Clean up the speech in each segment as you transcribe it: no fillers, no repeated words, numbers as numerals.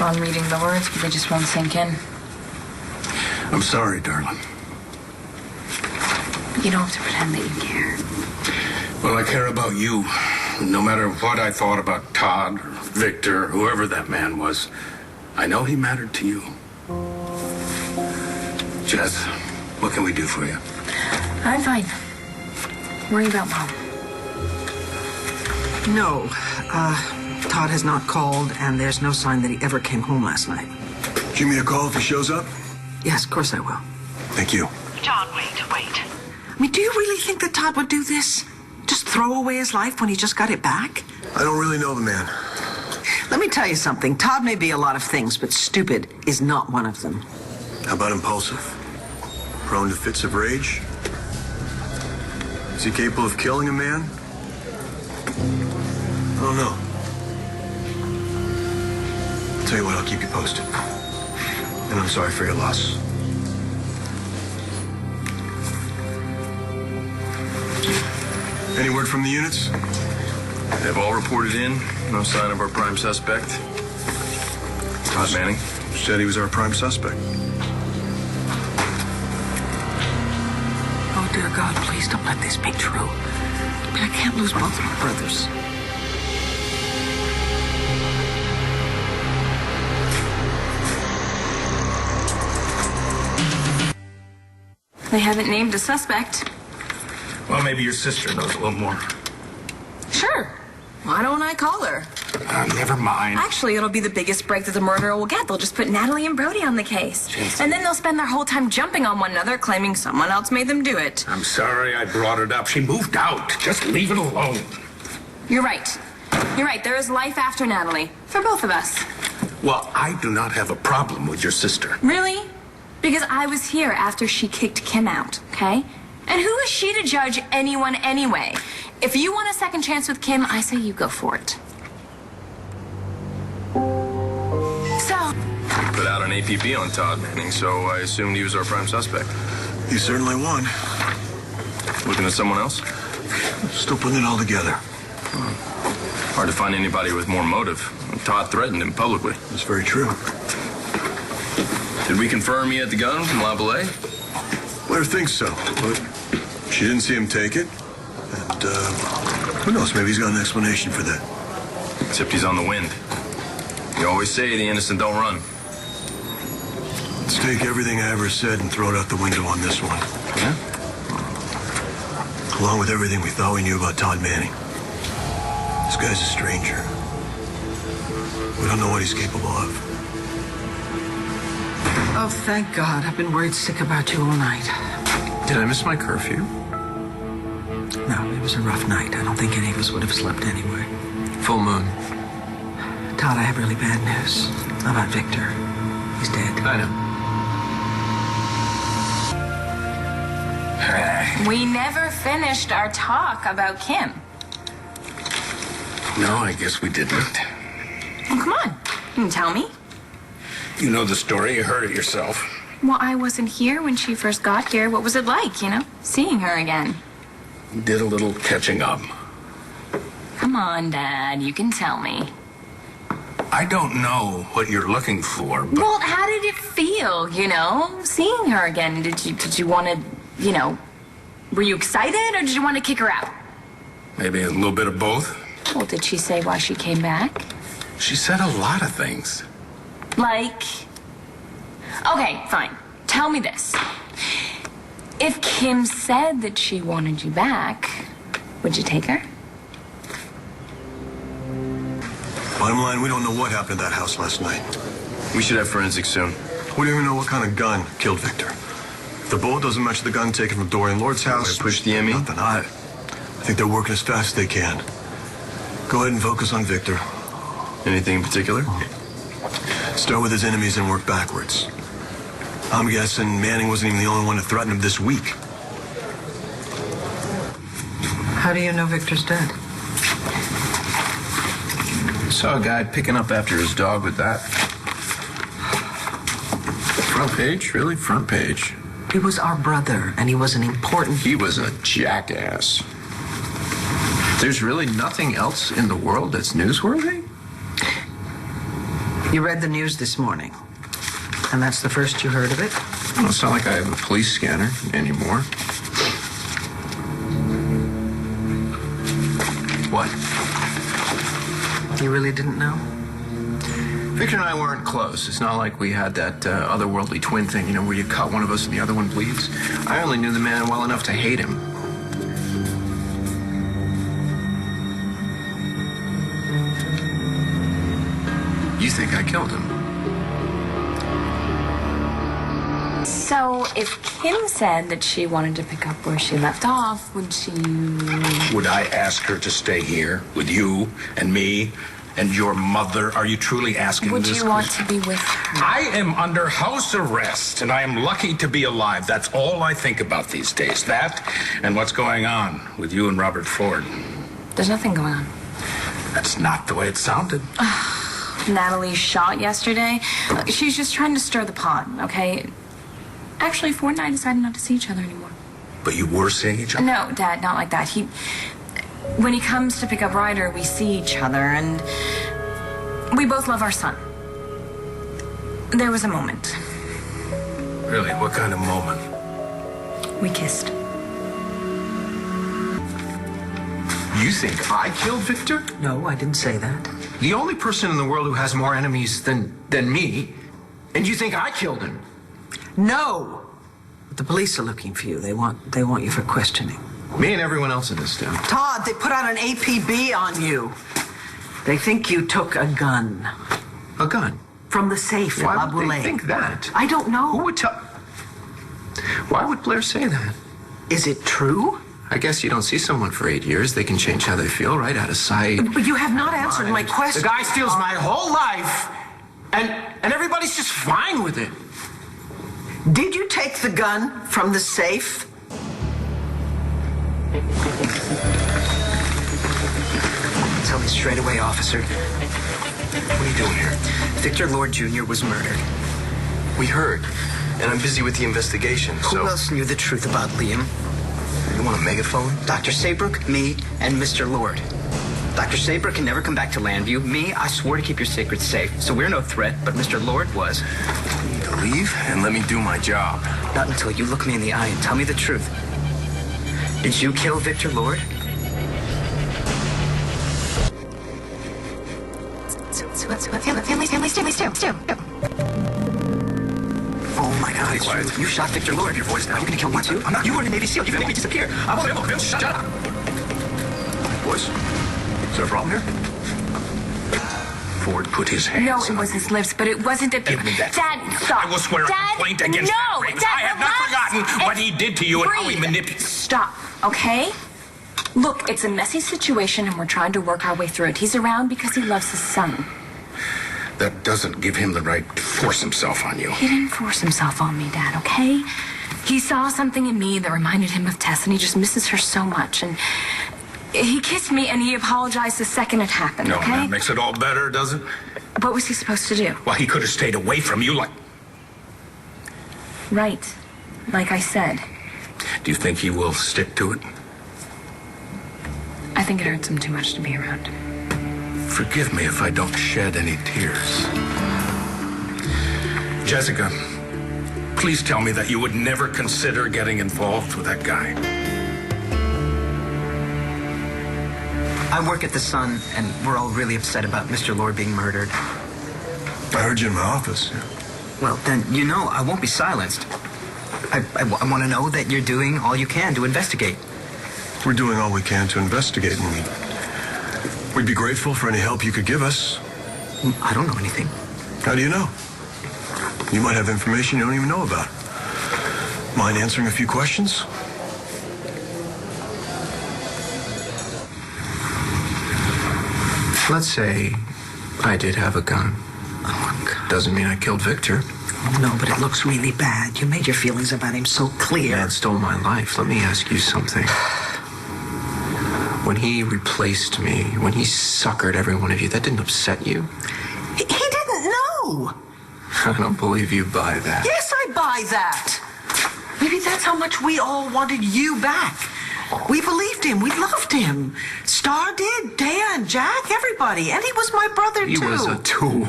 keep on reading the words, but they just won't sink in. I'm sorry, darling. You don't have to pretend that you care. Well, I care about you. No matter what I thought about Todd or Victor or whoever that man was, I know he mattered to you. Jess, what can we do for you? I'm fine. Worry about Mom. No, Todd has not called, and there's no sign that he ever came home last night. Give me a call if he shows up? Yes, of course I will. Thank you. John, wait. I mean, do you really think that Todd would do this? Just throw away his life when he just got it back? I don't really know the man. Let me tell you something. Todd may be a lot of things, but stupid is not one of them. How about impulsive? Prone to fits of rage? Is he capable of killing a man? I don't know. I'll tell you what, I'll keep you posted. And I'm sorry for your loss. Any word from the units? They've all reported in. No sign of our prime suspect. Todd Manning. Said he was our prime suspect. Oh, dear God, please don't let this be true. I mean, I can't lose both of my brothers. They haven't named a suspect. Well, maybe your sister knows a little more. Sure. Why don't I call her? Never mind. Actually, it'll be the biggest break that the murderer will get. They'll just put Natalie and Brody on the case. Jeez. And then they'll spend their whole time jumping on one another, claiming someone else made them do it. I'm sorry I brought it up. She moved out. Just leave it alone. You're right. You're right. There is life after Natalie. For both of us. Well, I do not have a problem with your sister. Really? Because I was here after she kicked Kim out, okay? And who is she to judge anyone anyway? If you want a second chance with Kim, I say you go for it. So... We put out an APB on Todd Manning, so I assumed he was our prime suspect. He certainly won. Looking at someone else? Still putting it all together. Hard to find anybody with more motive. Todd threatened him publicly. That's very true. Did we confirm he had the gun from La Ballet? Let her think so, but she didn't see him take it. And, who knows, maybe he's got an explanation for that. Except he's on the wind. You always say the innocent don't run. Let's take everything I ever said and throw it out the window on this one. Yeah? Along with everything we thought we knew about Todd Manning. This guy's a stranger. We don't know what he's capable of. Oh, thank God. I've been worried sick about you all night. Did I miss my curfew? No, it was a rough night. I don't think any of us would have slept anyway. Full moon. Todd, I have really bad news about Victor. He's dead. I know. We never finished our talk about Kim. No, I guess we didn't. Well, come on. You can tell me. You know the story. You heard it yourself. Well, I wasn't here when she first got here. What was it like, seeing her again? Did a little catching up. Come on, Dad. You can tell me. I don't know what you're looking for, but... Well, how did it feel, seeing her again? Did you want to, were you excited or did you want to kick her out? Maybe a little bit of both. Well, did she say why she came back? She said a lot of things. Like? Okay, fine. Tell me this. If Kim said that she wanted you back, would you take her? Bottom line, we don't know what happened at that house last night. We should have forensics soon. We don't even know what kind of gun killed Victor. If the bullet doesn't match the gun taken from Dorian Lord's house... Push the ME? Nothing. I think they're working as fast as they can. Go ahead and focus on Victor. Anything in particular? Start with his enemies and work backwards. I'm guessing Manning wasn't even the only one to threaten him this week. How do you know Victor's dead? Saw a guy picking up after his dog with that. Front page? Really? Front page. He was our brother, and he was an important... He was a jackass. There's really nothing else in the world that's newsworthy? You read the news this morning, and that's the first you heard of it? Well, it's not like I have a police scanner anymore. What? You really didn't know? Victor and I weren't close. It's not like we had that otherworldly twin thing, you know, where you cut one of us and the other one bleeds. I only knew the man well enough to hate him. You think I killed him? So, if Kim said that she wanted to pick up where she left off, would she... Would I ask her to stay here with you and me and your mother? Are you truly asking Would this? you want to be with her? I am under house arrest, and I am lucky to be alive. That's all I think about these days. That and what's going on with you and Robert Ford. There's nothing going on. That's not the way it sounded. Natalie shot yesterday. She's just trying to stir the pot, okay? Actually, Ford and I decided not to see each other anymore. But you were seeing each other? No, Dad, not like that. When he comes to pick up Ryder, we see each other, and we both love our son. There was a moment. Really? What kind of moment? We kissed. You think I killed Victor? No, I didn't say that. The only person in the world who has more enemies than me, and you think I killed him? No! But the police are looking for you. They want you for questioning. Me and everyone else in this town. Todd, they put out an APB on you. They think you took a gun. A gun? From the safe Why at La would Boule. they think that? I don't know. Who would tell? Why would Blair say that? Is it true? I guess you don't see someone for 8 years. They can change how they feel, right? Out of sight. But you have not answered my question. The guy steals my whole life, and everybody's just fine with it. Did you take the gun from the safe? Tell me straight away, officer. What are you doing here? Victor Lord Jr. was murdered. We heard, and I'm busy with the investigation, Who so... else knew the truth about Liam? You want a megaphone? Dr. Saybrook, me, and Mr. Lord. Dr. Saybrook can never come back to Landview. Me, I swore to keep your secrets safe, so we're no threat, but Mr. Lord was. You need to leave and let me do my job. Not until you look me in the eye and tell me the truth. Did you kill Victor Lord? Oh my God, it's true. You shot Victor Lord. Your voice now. You're gonna kill me too? I'm not. You were in the Navy SEAL. You made me disappear. I won't. Bill, shut up! Boys, is there a problem here? Ford put his hands No, on it was his lips, but it wasn't a... Give me that. Dad, stop. I will swear Dad, a complaint against that ring. Dad, I have not forgotten what he did to you and how he manipulated. Stop, okay? Look, it's a messy situation, and we're trying to work our way through it. He's around because he loves his son. That doesn't give him the right to force himself on you. He didn't force himself on me, Dad, okay? He saw something in me that reminded him of Tess, and he just misses her so much, and... He kissed me, and he apologized the second it happened, No, okay? that makes it all better, doesn't it? What was he supposed to do? Well, he could have stayed away from you like... Right. Like I said. Do you think he will stick to it? I think it hurts him too much to be around. Forgive me if I don't shed any tears. Jessica, please tell me that you would never consider getting involved with that guy. I work at the Sun, and we're all really upset about Mr. Lord being murdered. I heard you in my office. Well, then, you know, I won't be silenced. I want to know that you're doing all you can to investigate. We're doing all we can to investigate, and we'd be grateful for any help you could give us. I don't know anything. How do you know? You might have information you don't even know about. Mind answering a few questions? Let's say I did have a gun. Oh, God. Doesn't mean I killed Victor. No, but it looks really bad. You made your feelings about him so clear. Man stole my life. Let me ask you something. When he replaced me, when he suckered every one of you, that didn't upset you? He didn't know. I don't believe you buy that. Yes, I buy that. Maybe that's how much we all wanted you back. We believed him. We loved him. Star did. Dan, Jack, everybody. And he was my brother, He too. was a tool.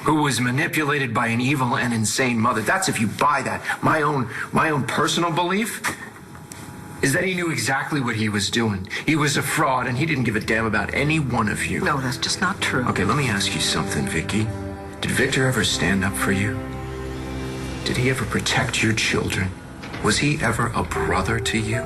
who was manipulated by an evil and insane mother. That's if you buy that. My own personal belief is that he knew exactly what he was doing. He was a fraud, and he didn't give a damn about any one of you. No, that's just not true. Okay, let me ask you something, Viki. Did Victor ever stand up for you? Did he ever protect your children? Was he ever a brother to you?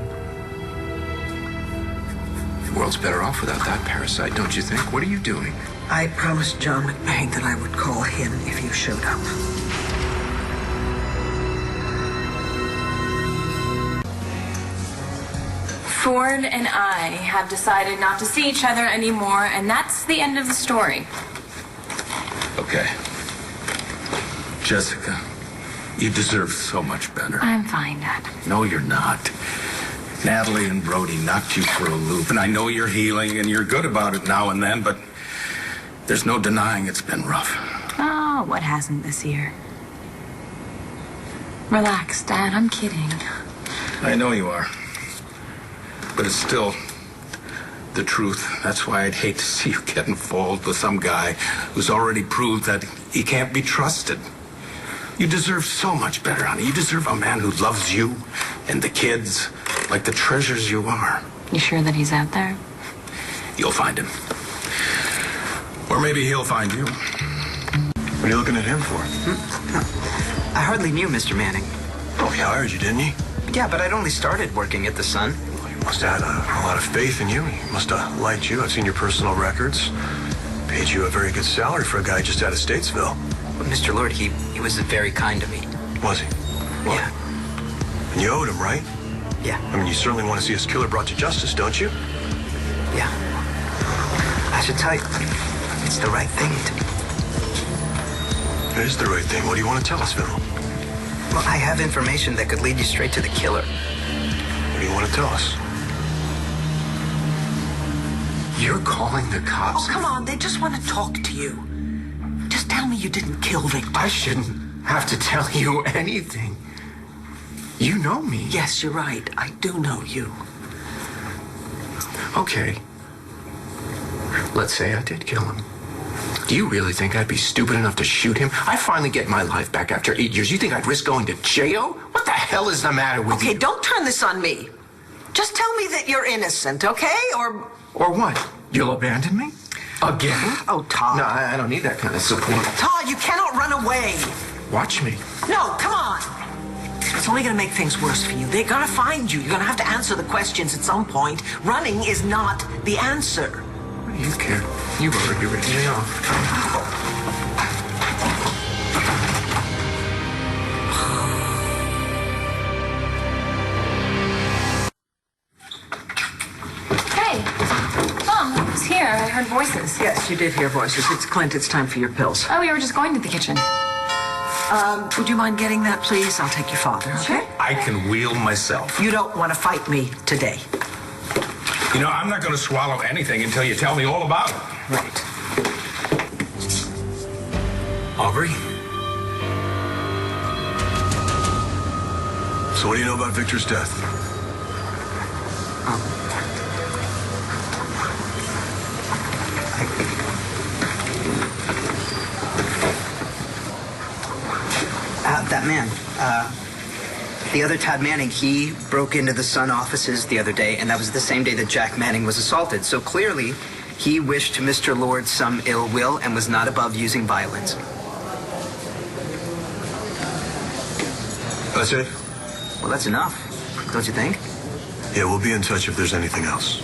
The world's better off without that parasite, don't you think? What are you doing? I promised John McBain that I would call him if you showed up. Ford and I have decided not to see each other anymore, and that's the end of the story. Okay. Jessica, you deserve so much better. I'm fine, Dad. No, you're not. Natalie and Brody knocked you for a loop, and I know you're healing and you're good about it now and then, but there's no denying it's been rough. Oh, what hasn't this year? Relax, Dad. I'm kidding. I know you are. But it's still the truth. That's why I'd hate to see you get involved with some guy who's already proved that he can't be trusted. You deserve so much better, honey. You deserve a man who loves you and the kids like the treasures you are. You sure that he's out there? You'll find him. Or maybe he'll find you. What are you looking at him for? I hardly knew Mr. Manning. Oh, he hired you, didn't he? Yeah, but I'd only started working at the Sun. Well, he must have had a lot of faith in you. He must have liked you. I've seen your personal records. Paid you a very good salary for a guy just out of Statesville. But Mr. Lord, he was very kind to me. Was he? Well, Yeah. and you owed him, right? Yeah. I mean, you certainly want to see his killer brought to justice, don't you? Yeah. I should tell you, it's the right thing to do. It is the right thing. What do you want to tell us, Vimal? Well, I have information that could lead you straight to the killer. What do you want to tell us? You're calling the cops? Oh, come on. They just want to talk to you. Just tell me you didn't kill Victor. I shouldn't have to tell you anything. You know me. Yes, you're right. I do know you. Okay. Let's say I did kill him. Do you really think I'd be stupid enough to shoot him? I finally get my life back after 8 years. You think I'd risk going to jail? What the hell is the matter with you? Okay, don't turn this on me. Just tell me that you're innocent, okay? Or what? You'll abandon me? Again? Oh, Todd. No, I don't need that kind of support. Todd, you cannot run away. Watch me. No, come on. It's only going to make things worse for you. They're going to find you. You're going to have to answer the questions at some point. Running is not the answer. What do you care? You've already written me off. Hey, Mom, who's here? I heard voices. Yes, you did hear voices. It's Clint. It's time for your pills. Oh, we were just going to the kitchen. Would you mind getting that, please? I'll take your father, okay? Sure. I can wheel myself. You don't want to fight me today. You know, I'm not going to swallow anything until you tell me all about it. Right. Aubrey? So what do you know about Victor's death? That man, the other Todd Manning, he broke into the Sun offices the other day, and that was the same day that Jack Manning was assaulted. So clearly, he wished Mr. Lord some ill will and was not above using violence. That's it? Well, that's enough, don't you think? Yeah, we'll be in touch if there's anything else.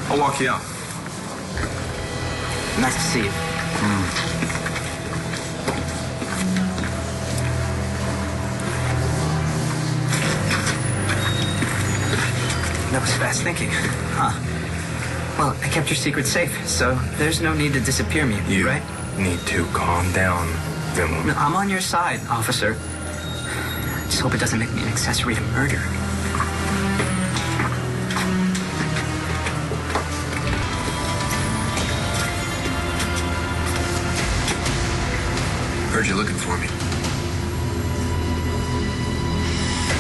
I'll walk you out. Nice to see you. That was fast thinking. Huh. Well, I kept your secret safe, so there's no need to disappear me, You right? need to calm down, Vimal. No, I'm on your side, officer. Just hope it doesn't make me an accessory to murder. Heard you looking for me.